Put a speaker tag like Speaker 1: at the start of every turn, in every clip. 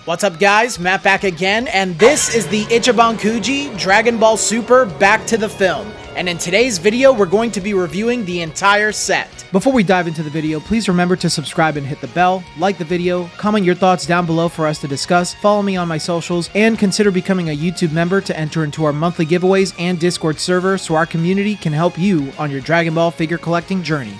Speaker 1: What's up guys, Matt back again, and this is the Ichiban Kuji Dragon Ball Super Back to the Film. And in today's video, we're going to be reviewing the entire set.
Speaker 2: Before we dive into the video, please remember to subscribe and hit the bell, like the video, comment your thoughts down below for us to discuss, follow me on my socials, and consider becoming a YouTube member to enter into our monthly giveaways and Discord server so our community can help you on your Dragon Ball figure collecting journey.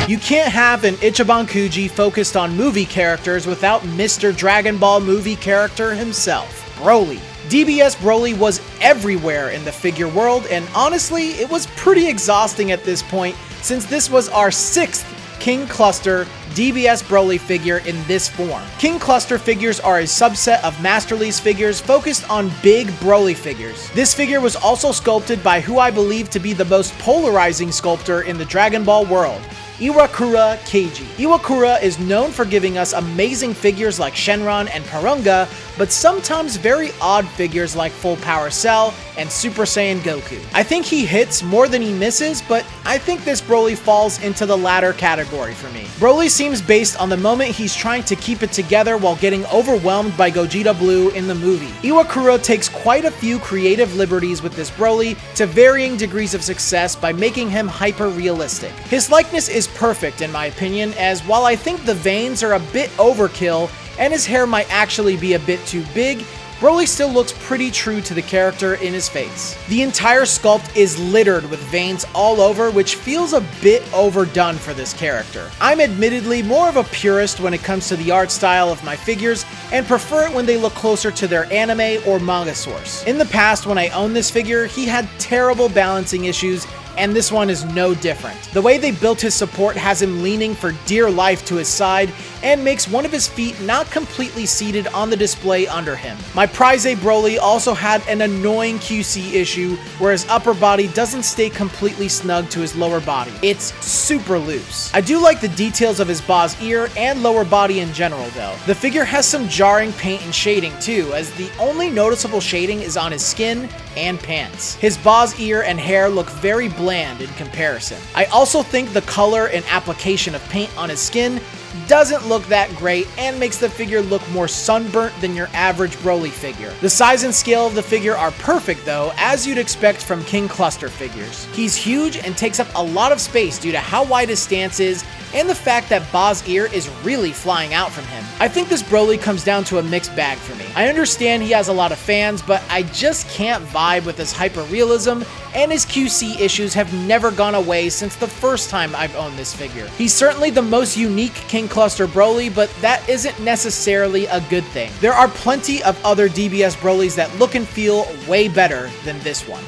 Speaker 1: You can't have an Ichiban Kuji focused on movie characters without Mr. Dragon Ball movie character himself, Broly. DBS Broly was everywhere in the figure world, and honestly, it was pretty exhausting at this point since this was our 6th King Cluster DBS Broly figure in this form. King Cluster figures are a subset of Masterly's figures focused on big Broly figures. This figure was also sculpted by who I believe to be the most polarizing sculptor in the Dragon Ball world, Iwakura Keiji. Iwakura is known for giving us amazing figures like Shenron and Porunga, but sometimes very odd figures like Full Power Cell and Super Saiyan Goku. I think he hits more than he misses, but I think this Broly falls into the latter category for me. Broly seems based on the moment he's trying to keep it together while getting overwhelmed by Gogeta Blue in the movie. Iwakura takes quite a few creative liberties with this Broly to varying degrees of success by making him hyper-realistic. His likeness is perfect in my opinion, as while I think the veins are a bit overkill and his hair might actually be a bit too big, Broly still looks pretty true to the character in his face. The entire sculpt is littered with veins all over, which feels a bit overdone for this character. I'm admittedly more of a purist when it comes to the art style of my figures and prefer it when they look closer to their anime or manga source. In the past, when I owned this figure, he had terrible balancing issues, and this one is no different. The way they built his support has him leaning for dear life to his side and makes one of his feet not completely seated on the display under him. My Prize Broly also had an annoying QC issue where his upper body doesn't stay completely snug to his lower body. It's super loose. I do like the details of his Ba's ear and lower body in general though. The figure has some jarring paint and shading too, as the only noticeable shading is on his skin and pants. His Ba's ear and hair look very bland in comparison. I also think the color and application of paint on his skin doesn't look that great and makes the figure look more sunburnt than your average Broly figure. The size and scale of the figure are perfect though, as you'd expect from King Cluster figures. He's huge and takes up a lot of space due to how wide his stance is and the fact that Ba's ear is really flying out from him. I think this Broly comes down to a mixed bag for me. I understand he has a lot of fans, but I just can't vibe with his hyper-realism, and his QC issues have never gone away since the first time I've owned this figure. He's certainly the most unique King Cluster Broly, but that isn't necessarily a good thing. There are plenty of other DBS Brolys that look and feel way better than this one.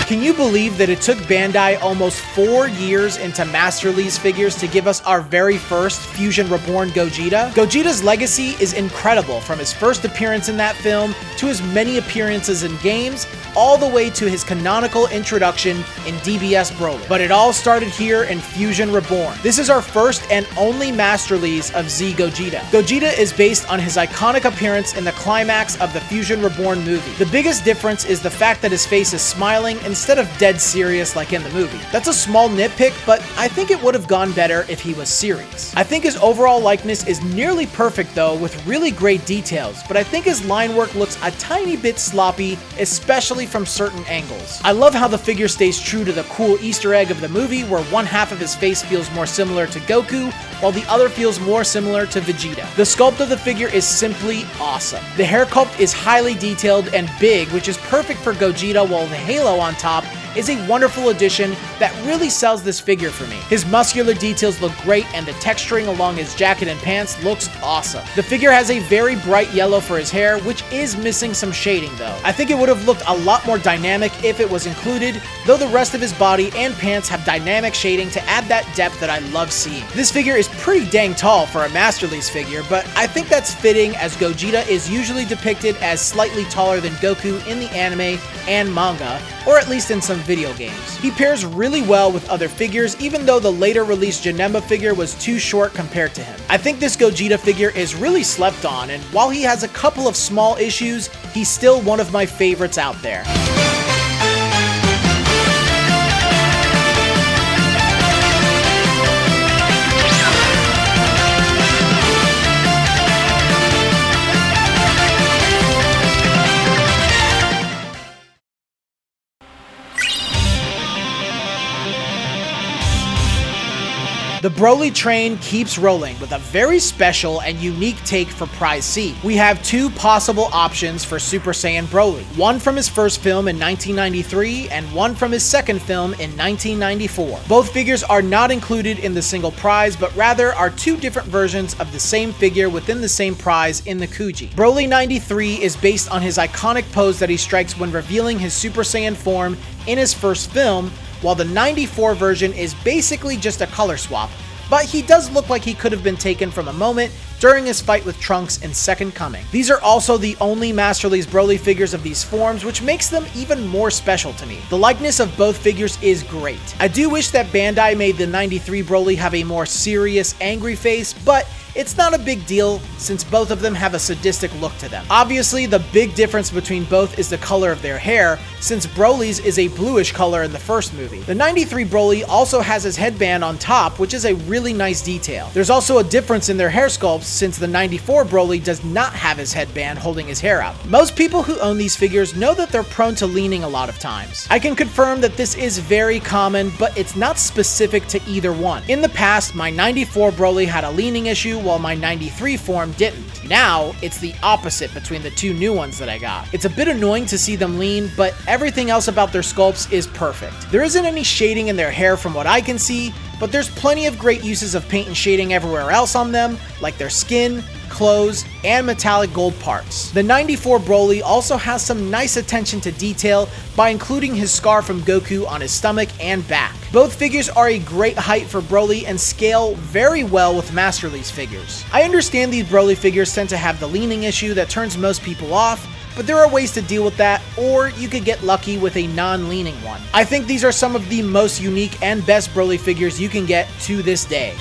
Speaker 1: Can you believe that it took Bandai almost 4 years into Masterly's figures to give us our very first Fusion Reborn Gogeta? Gogeta's legacy is incredible, from his first appearance in that film to his many appearances in games, all the way to his canonical introduction in DBS Broly. But it all started here in Fusion Reborn. This is our first and only Masterly's of Z Gogeta. Gogeta is based on his iconic appearance in the climax of the Fusion Reborn movie. The biggest difference is the fact that his face is smiling instead of dead serious like in the movie. That's a small nitpick, but I think it would have gone better if he was serious. I think his overall likeness is nearly perfect though, with really great details, but I think his line work looks a tiny bit sloppy, especially from certain angles. I love how the figure stays true to the cool Easter egg of the movie, where one half of his face feels more similar to Goku, while the other feels more similar to Vegeta. The sculpt of the figure is simply awesome. The hair sculpt is highly detailed and big, which is perfect for Gogeta, while the halo on top is a wonderful addition that really sells this figure for me. His muscular details look great, and the texturing along his jacket and pants looks awesome. The figure has a very bright yellow for his hair, which is missing some shading though. I think it would have looked a lot more dynamic if it was included, though the rest of his body and pants have dynamic shading to add that depth that I love seeing. This figure is pretty dang tall for a Masterly's figure, but I think that's fitting, as Gogeta is usually depicted as slightly taller than Goku in the anime and manga, or at least in some video games. He pairs really well with other figures, even though the later released Janemba figure was too short compared to him. I think this Gogeta figure is really slept on, and while he has a couple of small issues, he's still one of my favorites out there. The Broly train keeps rolling with a very special and unique take for Prize C. We have two possible options for Super Saiyan Broly, one from his first film in 1993 and one from his second film in 1994. Both figures are not included in the single prize, but rather are two different versions of the same figure within the same prize in the Kuji. Broly 93 is based on his iconic pose that he strikes when revealing his Super Saiyan form in his first film, while the 94 version is basically just a color swap, but he does look like he could have been taken from a moment during his fight with Trunks in Second Coming. These are also the only Master Lee's Broly figures of these forms, which makes them even more special to me. The likeness of both figures is great. I do wish that Bandai made the 93 Broly have a more serious, angry face, but it's not a big deal since both of them have a sadistic look to them. Obviously, the big difference between both is the color of their hair, since Broly's is a bluish color in the first movie. The 93 Broly also has his headband on top, which is a really nice detail. There's also a difference in their hair sculpts, since the 94 Broly does not have his headband holding his hair out. Most people who own these figures know that they're prone to leaning a lot of times. I can confirm that this is very common, but it's not specific to either one. In the past, my 94 Broly had a leaning issue, while my 93 form didn't. Now, it's the opposite between the two new ones that I got. It's a bit annoying to see them lean, but everything else about their sculpts is perfect. There isn't any shading in their hair from what I can see, but there's plenty of great uses of paint and shading everywhere else on them, like their skin, clothes, and metallic gold parts. The 94 Broly also has some nice attention to detail by including his scar from Goku on his stomach and back. Both figures are a great height for Broly and scale very well with Master Lee's figures. I understand these Broly figures tend to have the leaning issue that turns most people off, but there are ways to deal with that, or you could get lucky with a non-leaning one. I think these are some of the most unique and best Broly figures you can get to this day.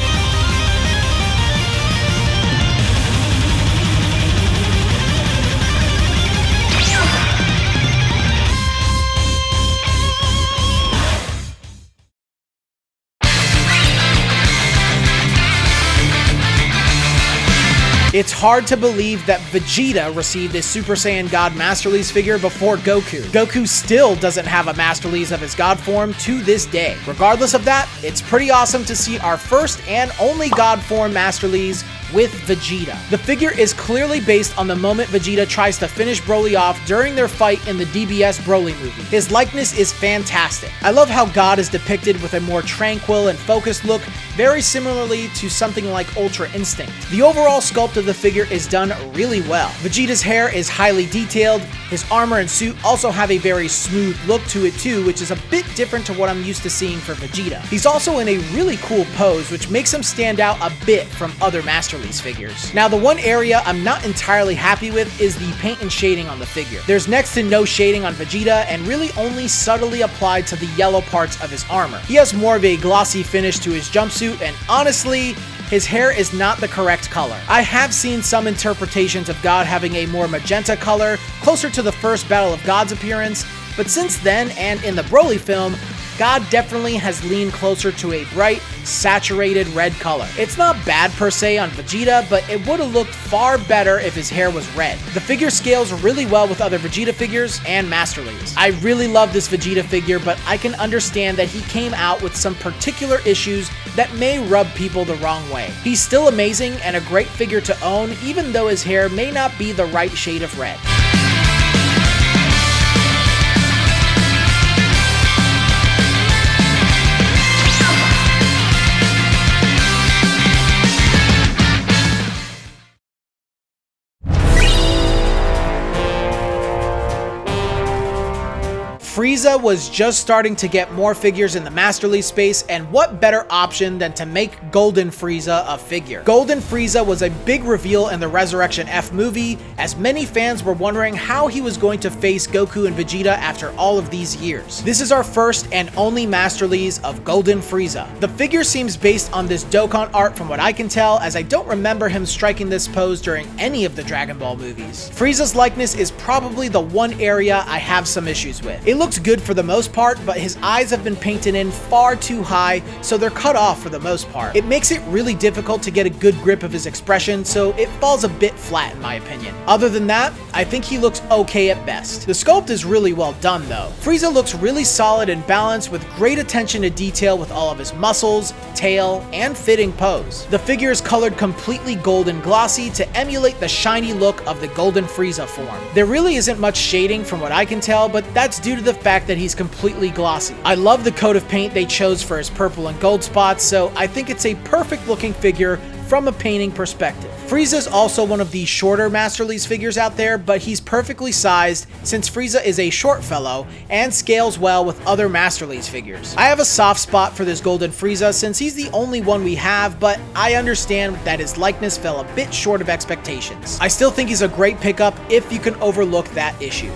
Speaker 1: It's hard to believe that Vegeta received his Super Saiyan God Master Lee's figure before Goku. Goku still doesn't have a Master Lee's of his God form to this day. Regardless of that, it's pretty awesome to see our first and only God form Master Lee's with Vegeta. The figure is clearly based on the moment Vegeta tries to finish Broly off during their fight in the DBS Broly movie. His likeness is fantastic. I love how God is depicted with a more tranquil and focused look, very similarly to something like Ultra Instinct. The overall sculpt of the figure is done really well. Vegeta's hair is highly detailed, his armor and suit also have a very smooth look to it too, which is a bit different to what I'm used to seeing for Vegeta. He's also in a really cool pose, which makes him stand out a bit from other Master Lee's figures. Now, the one area I'm not entirely happy with is the paint and shading on the figure. There's next to no shading on Vegeta and really only subtly applied to the yellow parts of his armor. He has more of a glossy finish to his jumpsuit, and honestly, his hair is not the correct color. I have seen some interpretations of God having a more magenta color, closer to the first Battle of Gods appearance, but since then and in the Broly film, God definitely has leaned closer to a bright, saturated red color. It's not bad per se on Vegeta, but it would have looked far better if his hair was red. The figure scales really well with other Vegeta figures and Master Lee's. I really love this Vegeta figure, but I can understand that he came out with some particular issues that may rub people the wrong way. He's still amazing and a great figure to own, even though his hair may not be the right shade of red. Frieza was just starting to get more figures in the Masterly space, and what better option than to make Golden Frieza a figure. Golden Frieza was a big reveal in the Resurrection F movie, as many fans were wondering how he was going to face Goku and Vegeta after all of these years. This is our first and only Masterlies of Golden Frieza. The figure seems based on this Dokkan art from what I can tell, as I don't remember him striking this pose during any of the Dragon Ball movies. Frieza's likeness is probably the one area I have some issues with. It looks good for the most part, but his eyes have been painted in far too high, so they're cut off for the most part. It makes it really difficult to get a good grip of his expression, so it falls a bit flat in my opinion. Other than that, I think he looks okay at best. The sculpt is really well done though. Frieza looks really solid and balanced with great attention to detail with all of his muscles, tail, and fitting pose. The figure is colored completely gold and glossy to emulate the shiny look of the Golden Frieza form. There really isn't much shading from what I can tell, but that's due to the fact that he's completely glossy. I love the coat of paint they chose for his purple and gold spots, so I think it's a perfect looking figure from a painting perspective. Frieza is also one of the shorter Masterlies figures out there, but he's perfectly sized since Frieza is a short fellow and scales well with other Masterlies figures. I have a soft spot for this Golden Frieza since he's the only one we have, but I understand that his likeness fell a bit short of expectations. I still think he's a great pickup if you can overlook that issue.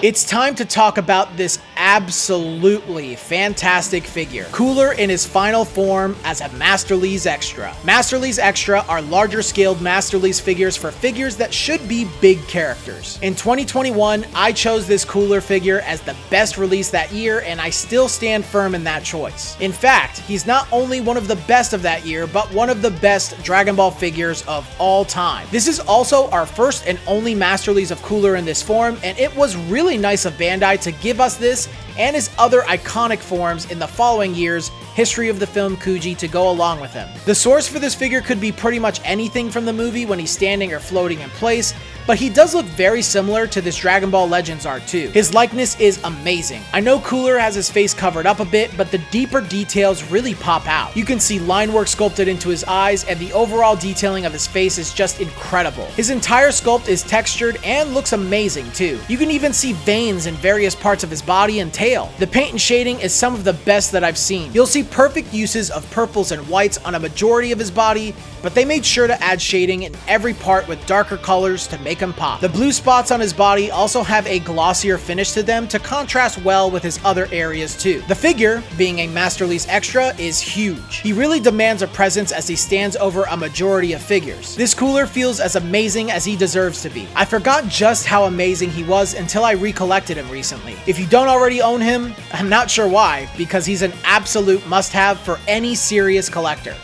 Speaker 1: It's time to talk about this absolutely fantastic figure. Cooler in his final form as a Masterlies Extra. Masterlies Extra are larger scaled Masterlies figures for figures that should be big characters. In 2021, I chose this Cooler figure as the best release that year, and I still stand firm in that choice. In fact, he's not only one of the best of that year, but one of the best Dragon Ball figures of all time. This is also our first and only Masterlies of Cooler in this form, and it was really nice of Bandai to give us this and his other iconic forms in the following year's History of the Film Kuji to go along with him. The source for this figure could be pretty much anything from the movie when he's standing or floating in place, but he does look very similar to this Dragon Ball Legends art too. His likeness is amazing. I know Cooler has his face covered up a bit, but the deeper details really pop out. You can see line work sculpted into his eyes, and the overall detailing of his face is just incredible. His entire sculpt is textured and looks amazing too. You can even see veins in various parts of his body and tail. The paint and shading is some of the best that I've seen. You'll see perfect uses of purples and whites on a majority of his body, but they made sure to add shading in every part with darker colors to make him pop. The blue spots on his body also have a glossier finish to them to contrast well with his other areas too. The figure, being a Masterlies Extra, is huge. He really demands a presence as he stands over a majority of figures. This Cooler feels as amazing as he deserves to be. I forgot just how amazing he was until I recollected him recently. If you don't already own him, I'm not sure why, because he's an absolute must-have for any serious collector.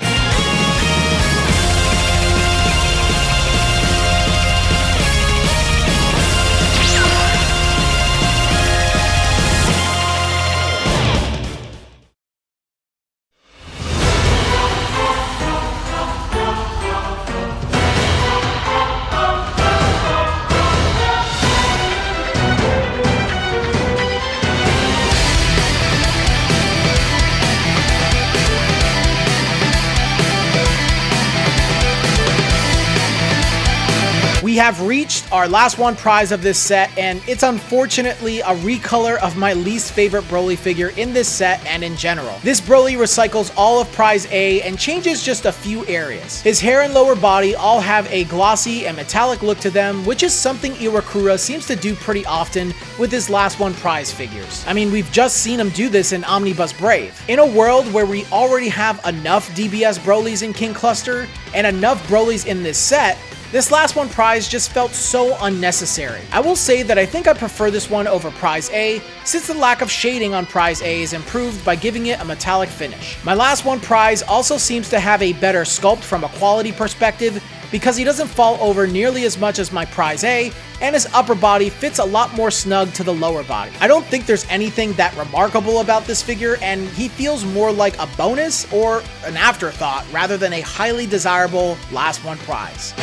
Speaker 1: We have reached our last one prize of this set, and it's unfortunately a recolor of my least favorite Broly figure in this set and in general. This Broly recycles all of prize A and changes just a few areas. His hair and lower body all have a glossy and metallic look to them, which is something Iwakura seems to do pretty often with his last one prize figures. I mean, we've just seen him do this in Omnibus Brave. In a world where we already have enough DBS Brolys in King Cluster and enough Brolys in this set, this last one prize just felt so unnecessary. I will say that I think I prefer this one over prize A, since the lack of shading on prize A is improved by giving it a metallic finish. My last one prize also seems to have a better sculpt from a quality perspective, because he doesn't fall over nearly as much as my prize A, and his upper body fits a lot more snug to the lower body. I don't think there's anything that remarkable about this figure, and he feels more like a bonus or an afterthought rather than a highly desirable last one prize.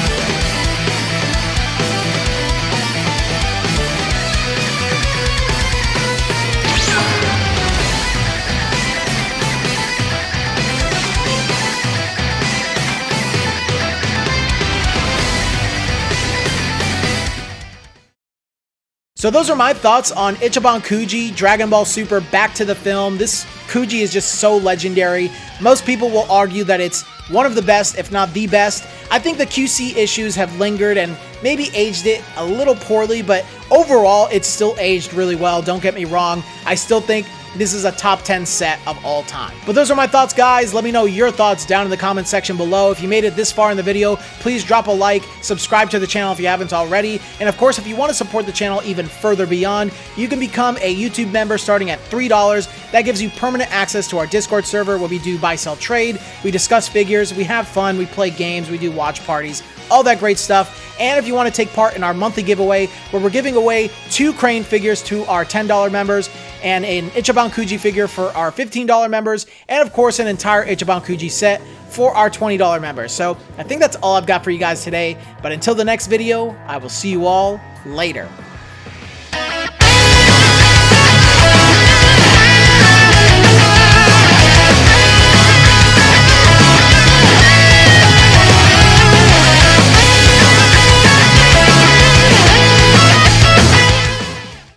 Speaker 1: So those are my thoughts on Ichiban Kuji, Dragon Ball Super, back to the film. This Kuji is just so legendary. Most people will argue that it's one of the best, if not the best. I think the QC issues have lingered and maybe aged it a little poorly, but overall, it's still aged really well. Don't get me wrong. I still think this is a top 10 set of all time. But those are my thoughts, guys. Let me know your thoughts down in the comment section below. If you made it this far in the video, please drop a like, subscribe to the channel if you haven't already. And of course, if you want to support the channel even further beyond, you can become a YouTube member starting at $3. That gives you permanent access to our Discord server where we do buy, sell, trade. We discuss figures, we have fun, we play games, we do watch parties, all that great stuff. And if you want to take part in our monthly giveaway, where we're giving away 2 Crane figures to our $10 members, and an Ichiban Kuji figure for our $15 members, and of course an entire Ichiban Kuji set for our $20 members. So I think that's all I've got for you guys today, but until the next video, I will see you all later.